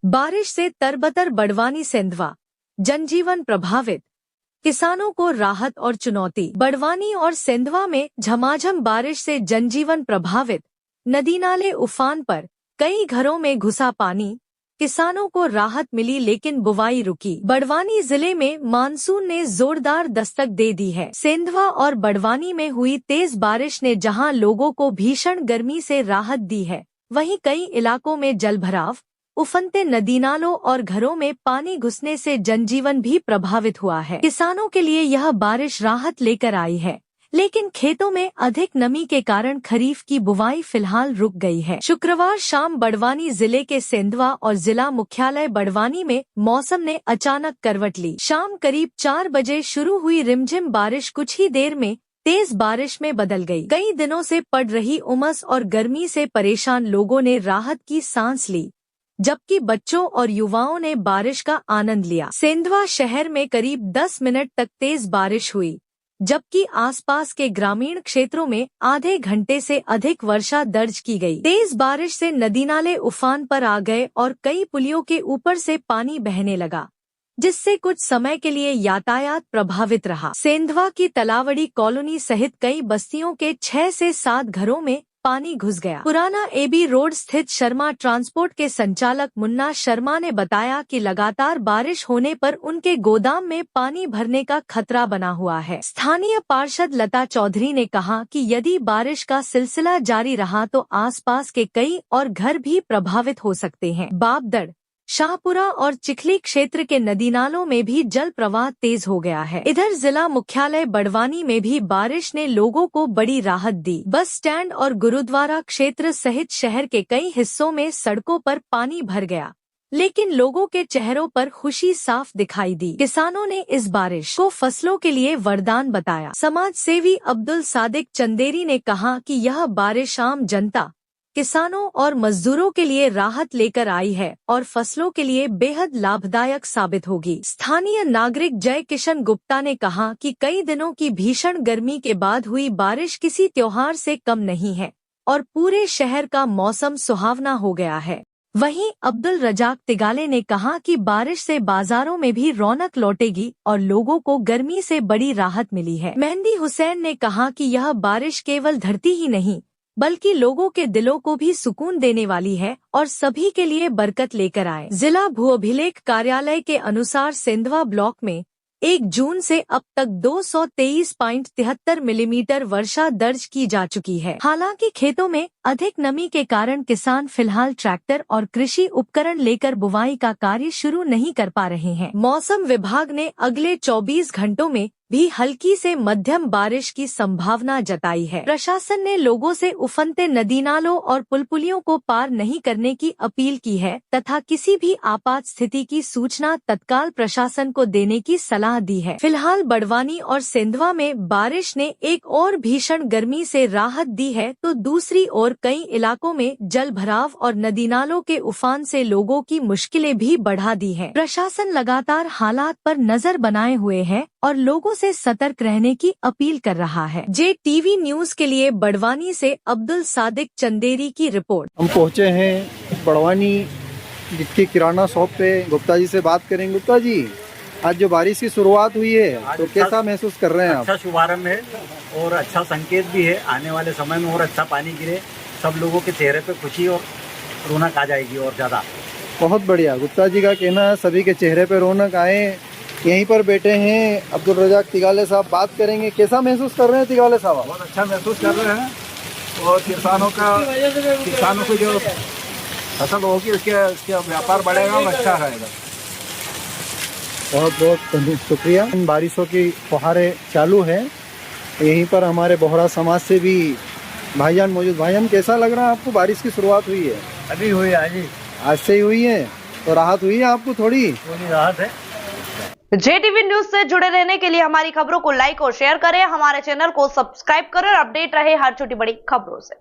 बारिश से तरबतर बड़वानी सेंधवा, जनजीवन प्रभावित, किसानों को राहत और चुनौती। बड़वानी और सेंधवा में झमाझम बारिश से जनजीवन प्रभावित, नदी नाले उफान पर, कई घरों में घुसा पानी। किसानों को राहत मिली लेकिन बुवाई रुकी। बड़वानी जिले में मानसून ने जोरदार दस्तक दे दी है। सेंधवा और बड़वानी में हुई तेज बारिश ने जहां लोगों को भीषण गर्मी से राहत दी है, वहीं कई इलाकों में जलभराव, उफनते नदी नालों और घरों में पानी घुसने से जनजीवन भी प्रभावित हुआ है। किसानों के लिए यह बारिश राहत लेकर आई है, लेकिन खेतों में अधिक नमी के कारण खरीफ की बुवाई फिलहाल रुक गई है। शुक्रवार शाम बड़वानी जिले के सेंधवा और जिला मुख्यालय बड़वानी में मौसम ने अचानक करवट ली। शाम करीब 4 बजे शुरू हुई रिमझिम बारिश कुछ ही देर में तेज बारिश में बदल गई। कई दिनों से पड़ रही उमस और गर्मी से परेशान लोगों ने राहत की सांस ली, जबकि बच्चों और युवाओं ने बारिश का आनंद लिया। सेंधवा शहर में करीब 10 मिनट तक तेज बारिश हुई, जबकि आसपास के ग्रामीण क्षेत्रों में आधे घंटे से अधिक वर्षा दर्ज की गई। तेज बारिश से नदी नाले उफान पर आ गए और कई पुलियों के ऊपर से पानी बहने लगा, जिससे कुछ समय के लिए यातायात प्रभावित रहा। सेंधवा की तलावड़ी कॉलोनी सहित कई बस्तियों के 6 से 7 घरों में पानी घुस गया। पुराना एबी रोड स्थित शर्मा ट्रांसपोर्ट के संचालक मुन्ना शर्मा ने बताया कि लगातार बारिश होने पर उनके गोदाम में पानी भरने का खतरा बना हुआ है। स्थानीय पार्षद लता चौधरी ने कहा कि यदि बारिश का सिलसिला जारी रहा तो आसपास के कई और घर भी प्रभावित हो सकते हैं। बाबदड़, शाहपुरा और चिखली क्षेत्र के नदी नालों में भी जल प्रवाह तेज हो गया है। इधर जिला मुख्यालय बड़वानी में भी बारिश ने लोगों को बड़ी राहत दी। बस स्टैंड और गुरुद्वारा क्षेत्र सहित शहर के कई हिस्सों में सड़कों पर पानी भर गया, लेकिन लोगों के चेहरों पर खुशी साफ दिखाई दी। किसानों ने इस बारिश को फसलों के लिए वरदान बताया। समाज सेवी अब्दुल सादिक चंदेरी ने कहा कि यह बारिश आम जनता, किसानों और मजदूरों के लिए राहत लेकर आई है और फसलों के लिए बेहद लाभदायक साबित होगी। स्थानीय नागरिक जय किशन गुप्ता ने कहा कि कई दिनों की भीषण गर्मी के बाद हुई बारिश किसी त्योहार से कम नहीं है और पूरे शहर का मौसम सुहावना हो गया है। वहीं अब्दुल रजाक तिगाले ने कहा कि बारिश से बाजारों में भी रौनक लौटेगी और लोगों को गर्मी से बड़ी राहत मिली है। मेहंदी हुसैन ने कहा कि यह बारिश केवल धरती ही नहीं बल्कि लोगों के दिलों को भी सुकून देने वाली है और सभी के लिए बरकत लेकर आए। जिला भू अभिलेख कार्यालय के अनुसार सेंधवा ब्लॉक में 1 जून से अब तक 223.73 मिलीमीटर वर्षा दर्ज की जा चुकी है। हालांकि खेतों में अधिक नमी के कारण किसान फिलहाल ट्रैक्टर और कृषि उपकरण लेकर बुवाई का कार्य शुरू नहीं कर पा रहे हैं। मौसम विभाग ने अगले 24 घंटों में भी हल्की से मध्यम बारिश की संभावना जताई है। प्रशासन ने लोगों से उफनते नदी नालों और पुलियों को पार नहीं करने की अपील की है तथा किसी भी आपात स्थिति की सूचना तत्काल प्रशासन को देने की सलाह दी है। फिलहाल बड़वानी और सेंधवा में बारिश ने एक और भीषण गर्मी से राहत दी है, तो दूसरी ओर कई इलाकों में जल भराव और नदी नालों के उफान से लोगों की मुश्किलें भी बढ़ा दी है। प्रशासन लगातार हालात पर नजर बनाए हुए है और लोगों से सतर्क रहने की अपील कर रहा है। JTV न्यूज के लिए बड़वानी से अब्दुल सादिक चंदेरी की रिपोर्ट। हम पहुंचे हैं बड़वानी की किराना शॉप पे। गुप्ता जी से बात करेंगे। गुप्ता जी, आज जो बारिश की शुरुआत हुई है तो कैसा महसूस कर रहे हैं आप? अच्छा शुभारंभ है और अच्छा संकेत भी है। आने वाले समय में और अच्छा पानी गिरे, सब लोगों के चेहरे पे खुशी और रौनक आ जाएगी और ज्यादा। बहुत बढ़िया। गुप्ता जी का कहना है सभी के चेहरे पे रौनक आए। यहीं पर बैठे हैं अब्दुल रजाक तिगाले साहब, बात करेंगे। कैसा महसूस कर रहे हैं तिगाले साहब? बहुत अच्छा महसूस कर रहे हैं और किसानों को जो फसल होगी उसका व्यापार बढ़ेगा और अच्छा रहेगा। बहुत बहुत शुक्रिया। बारिशों की फुहारें चालू हैं। यहीं पर हमारे बोहरा समाज से भी भाईजान मौजूद। भाईजान, कैसा लग रहा है आपको? बारिश की शुरुआत हुई है अभी हुई आज से ही हुई है, तो राहत हुई है आपको? थोड़ी राहत है। JTV न्यूज से जुड़े रहने के लिए हमारी खबरों को लाइक और शेयर करें, हमारे चैनल को सब्सक्राइब करें और अपडेट रहे हर छोटी बड़ी खबरों से।